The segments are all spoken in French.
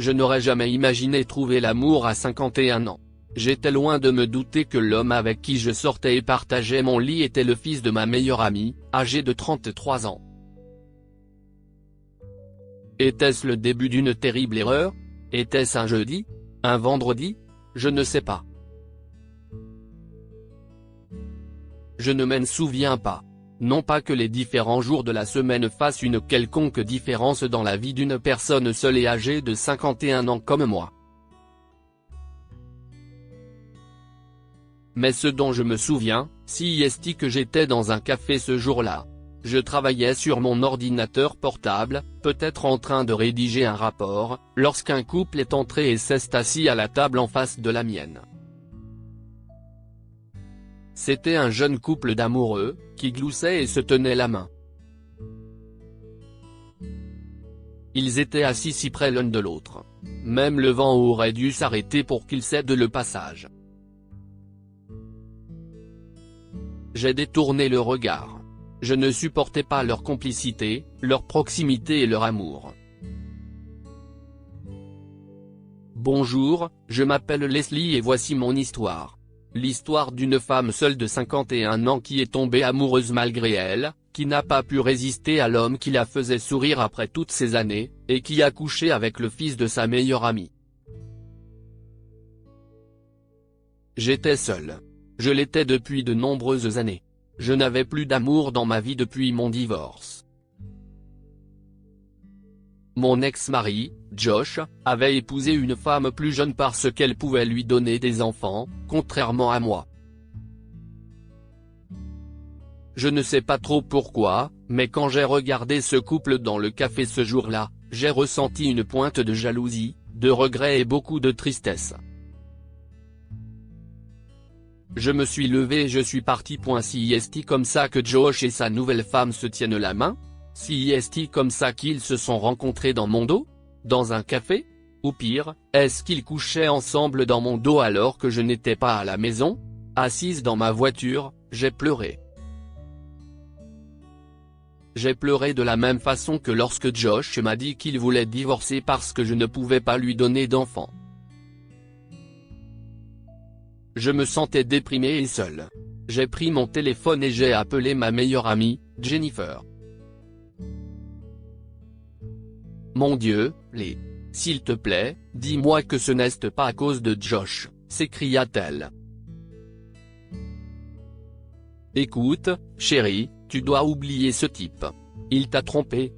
Je n'aurais jamais imaginé trouver l'amour à 51 ans. J'étais loin de me douter que l'homme avec qui je sortais et partageais mon lit était le fils de ma meilleure amie, âgé de 33 ans. Était-ce le début d'une terrible erreur? Était-ce un jeudi? Un vendredi? Je ne sais pas. Je ne m'en souviens pas. Non pas que les différents jours de la semaine fassent une quelconque différence dans la vie d'une personne seule et âgée de 51 ans comme moi. Mais ce dont je me souviens, c'est que j'étais dans un café ce jour-là. Je travaillais sur mon ordinateur portable, peut-être en train de rédiger un rapport, lorsqu'un couple est entré et s'est assis à la table en face de la mienne. C'était un jeune couple d'amoureux, qui gloussait et se tenait la main. Ils étaient assis si près l'un de l'autre. Même le vent aurait dû s'arrêter pour qu'ils cèdent le passage. J'ai détourné le regard. Je ne supportais pas leur complicité, leur proximité et leur amour. Bonjour, je m'appelle Leslie et voici mon histoire. L'histoire d'une femme seule de 51 ans qui est tombée amoureuse malgré elle, qui n'a pas pu résister à l'homme qui la faisait sourire après toutes ces années, et qui a couché avec le fils de sa meilleure amie. J'étais seul. Je l'étais depuis de nombreuses années. Je n'avais plus d'amour dans ma vie depuis mon divorce. Mon ex-mari, Josh, avait épousé une femme plus jeune parce qu'elle pouvait lui donner des enfants, contrairement à moi. Je ne sais pas trop pourquoi, mais quand j'ai regardé ce couple dans le café ce jour-là, j'ai ressenti une pointe de jalousie, de regret et beaucoup de tristesse. Je me suis levé et je suis parti. C'est comme ça que Josh et sa nouvelle femme se tiennent la main? C'est comme ça qu'ils se sont rencontrés dans mon dos? Dans un café? Ou pire, est-ce qu'ils couchaient ensemble dans mon dos alors que je n'étais pas à la maison? Assise dans ma voiture, j'ai pleuré. J'ai pleuré de la même façon que lorsque Josh m'a dit qu'il voulait divorcer parce que je ne pouvais pas lui donner d'enfants. Je me sentais déprimé et seul. J'ai pris mon téléphone et j'ai appelé ma meilleure amie, Jennifer. Mon Dieu, s'il te plaît, dis-moi que ce n'est pas à cause de Josh, s'écria-t-elle. Écoute, chérie, tu dois oublier ce type. Il t'a trompé,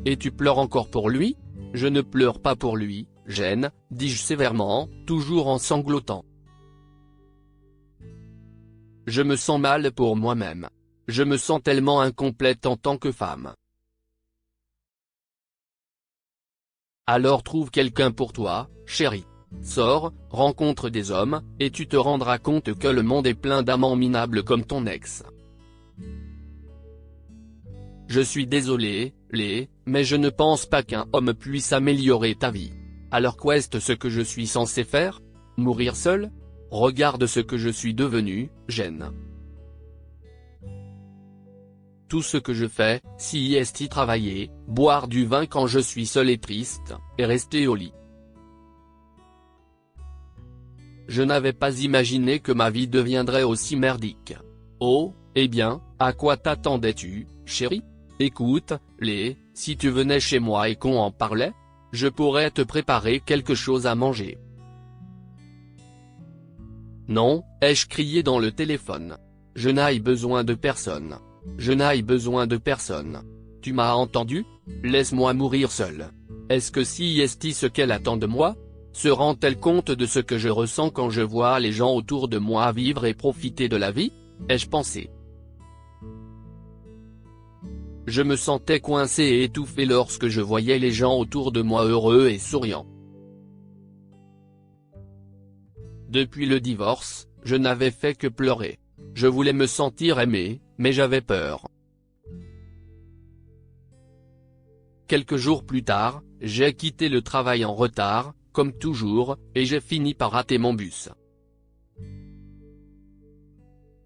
et tu pleures encore pour lui? Je ne pleure pas pour lui, Jen, dis-je sévèrement, toujours en sanglotant. Je me sens mal pour moi-même. Je me sens tellement incomplète en tant que femme. Alors trouve quelqu'un pour toi, chérie. Sors, rencontre des hommes, et tu te rendras compte que le monde est plein d'amants minables comme ton ex. Je suis désolé, mais je ne pense pas qu'un homme puisse améliorer ta vie. Alors qu'est-ce ce que je suis censé faire? Mourir seul? Regarde ce que je suis devenu, Jen. Tout ce que je fais, c'est travailler, boire du vin quand je suis seul et triste, et rester au lit. Je n'avais pas imaginé que ma vie deviendrait aussi merdique. Oh, eh bien, à quoi t'attendais-tu, chérie? Écoute, si tu venais chez moi et qu'on en parlait, je pourrais te préparer quelque chose à manger. Non, ai-je crié dans le téléphone. Je n'ai besoin de personne. Je n'ai besoin de personne. Tu m'as entendu? Laisse-moi mourir seul. Est-ce que c'est ce qu'elle attend de moi? Se rend-elle compte de ce que je ressens quand je vois les gens autour de moi vivre et profiter de la vie? Ai-je pensé. Je me sentais coincé et étouffé lorsque je voyais les gens autour de moi heureux et souriants. Depuis le divorce, je n'avais fait que pleurer. Je voulais me sentir aimé, mais j'avais peur. Quelques jours plus tard, j'ai quitté le travail en retard, comme toujours, et j'ai fini par rater mon bus.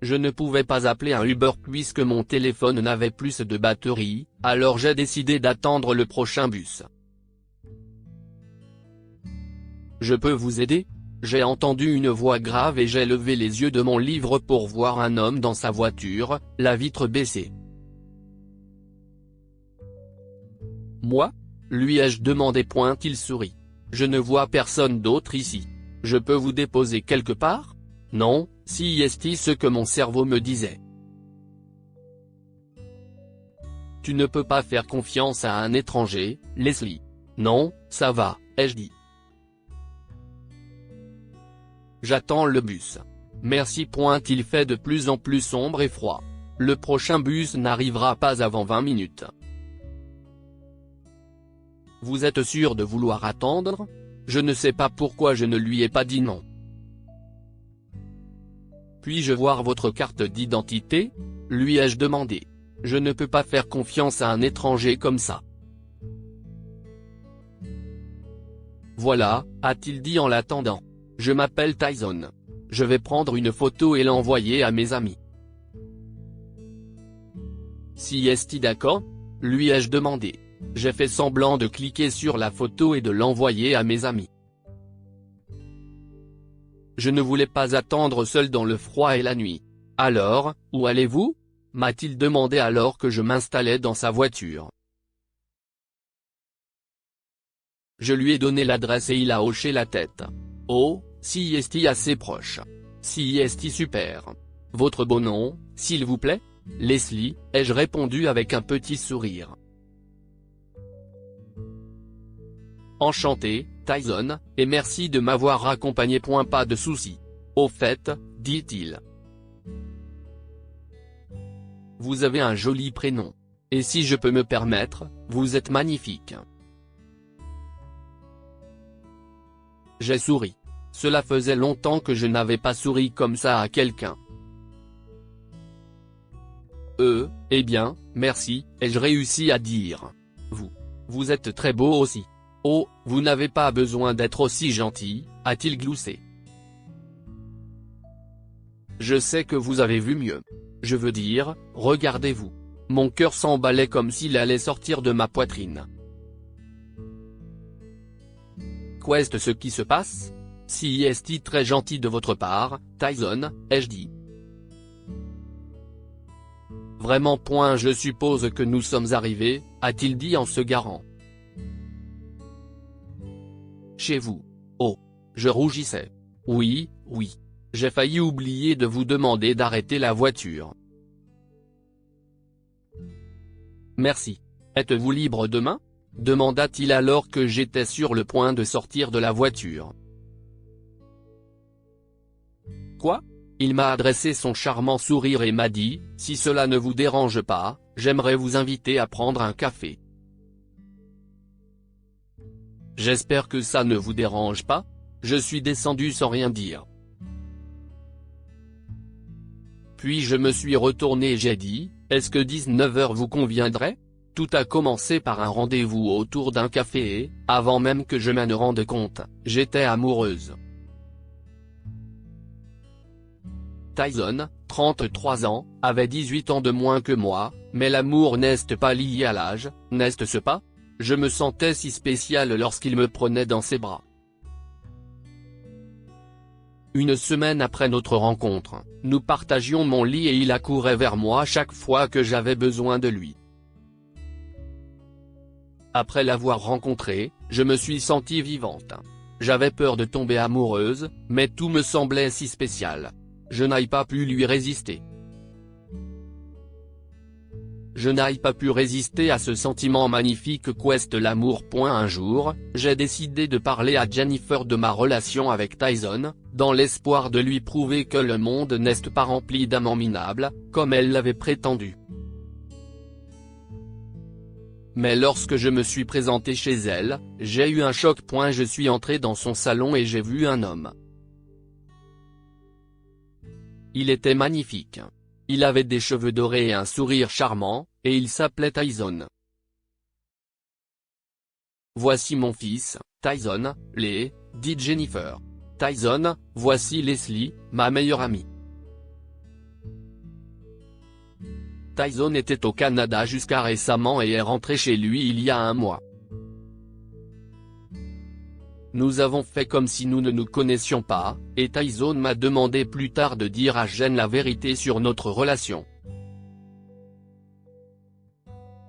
Je ne pouvais pas appeler un Uber puisque mon téléphone n'avait plus de batterie, alors j'ai décidé d'attendre le prochain bus. Je peux vous aider? J'ai entendu une voix grave et j'ai levé les yeux de mon livre pour voir un homme dans sa voiture, la vitre baissée. Moi? Lui ai-je demandé. Il sourit. Je ne vois personne d'autre ici. Je peux vous déposer quelque part? Non, si est ce que mon cerveau me disait. Tu ne peux pas faire confiance à un étranger, Leslie. Non, ça va, ai-je dit. J'attends le bus. Merci. Il fait de plus en plus sombre et froid. Le prochain bus n'arrivera pas avant 20 minutes. Vous êtes sûr de vouloir attendre? Je ne sais pas pourquoi je ne lui ai pas dit non. Puis-je voir votre carte d'identité? Lui ai-je demandé. Je ne peux pas faire confiance à un étranger comme ça. Voilà, a-t-il dit en l'attendant. Je m'appelle Tyson. Je vais prendre une photo et l'envoyer à mes amis. Si est-il d'accord? Lui ai-je demandé. J'ai fait semblant de cliquer sur la photo et de l'envoyer à mes amis. Je ne voulais pas attendre seul dans le froid et la nuit. Alors, où allez-vous? M'a-t-il demandé alors que je m'installais dans sa voiture. Je lui ai donné l'adresse et il a hoché la tête. Oh, si est assez proche. Si est super. Votre beau nom, s'il vous plaît? Leslie, ai-je répondu avec un petit sourire. Enchanté, Tyson, et merci de m'avoir accompagné. Pas de souci. Au fait, dit-il. Vous avez un joli prénom. Et si je peux me permettre, vous êtes magnifique. J'ai souri. Cela faisait longtemps que je n'avais pas souri comme ça à quelqu'un. Eh bien, merci, ai-je réussi à dire. Vous êtes très beau aussi. Oh, vous n'avez pas besoin d'être aussi gentil, a-t-il gloussé. Je sais que vous avez vu mieux. Je veux dire, regardez-vous. Mon cœur s'emballait comme s'il allait sortir de ma poitrine. Qu'est-ce ce qui se passe? Si est très gentil de votre part, Tyson, ai-je dit. Vraiment. Je suppose que nous sommes arrivés, a-t-il dit en se garant. Chez vous. Oh. Je rougissais. Oui. J'ai failli oublier de vous demander d'arrêter la voiture. Merci. Êtes-vous libre demain? Demanda-t-il alors que j'étais sur le point de sortir de la voiture. Quoi? Il m'a adressé son charmant sourire et m'a dit, si cela ne vous dérange pas, j'aimerais vous inviter à prendre un café. J'espère que ça ne vous dérange pas. Je suis descendu sans rien dire. Puis je me suis retourné et j'ai dit, est-ce que 19h vous conviendrait? Tout a commencé par un rendez-vous autour d'un café et, avant même que je m'en rende compte, j'étais amoureuse. Tyson, 33 ans, avait 18 ans de moins que moi, mais l'amour n'est pas lié à l'âge, n'est-ce pas? Je me sentais si spécial lorsqu'il me prenait dans ses bras. Une semaine après notre rencontre, nous partagions mon lit et il accourait vers moi chaque fois que j'avais besoin de lui. Après l'avoir rencontré, je me suis sentie vivante. J'avais peur de tomber amoureuse, mais tout me semblait si spécial. Je n'ai pas pu lui résister. Je n'ai pas pu résister à ce sentiment magnifique qu'est l'amour. Un jour, j'ai décidé de parler à Jennifer de ma relation avec Tyson, dans l'espoir de lui prouver que le monde n'est pas rempli d'amants minables, comme elle l'avait prétendu. Mais lorsque je me suis présenté chez elle, j'ai eu un choc. Je suis entré dans son salon et j'ai vu un homme. Il était magnifique. Il avait des cheveux dorés et un sourire charmant, et il s'appelait Tyson. Voici mon fils, Tyson, dit Jennifer. Tyson, voici Leslie, ma meilleure amie. Tyson était au Canada jusqu'à récemment et est rentré chez lui il y a un mois. Nous avons fait comme si nous ne nous connaissions pas, et Tyson m'a demandé plus tard de dire à Jen la vérité sur notre relation.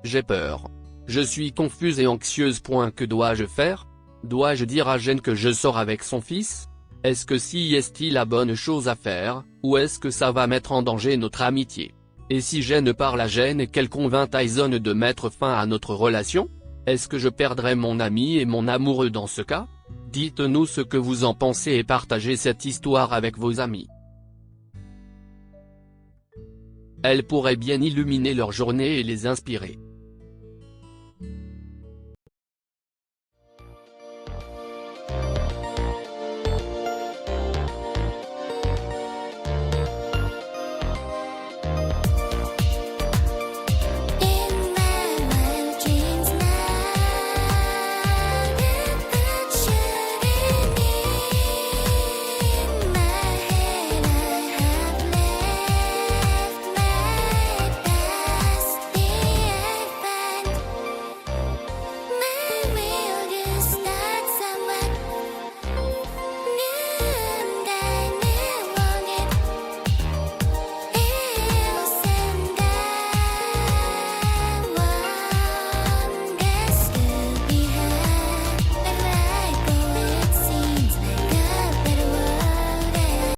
J'ai peur. Je suis confuse et anxieuse. Que dois-je faire? Dois-je dire à Jen que je sors avec son fils? Est-ce que si est-il la bonne chose à faire, ou est-ce que ça va mettre en danger notre amitié? Et si Jen parle à Jen et qu'elle convainc Tyson de mettre fin à notre relation? Est-ce que je perdrai mon ami et mon amoureux dans ce cas? Dites-nous ce que vous en pensez et partagez cette histoire avec vos amis. Elle pourrait bien illuminer leur journée et les inspirer.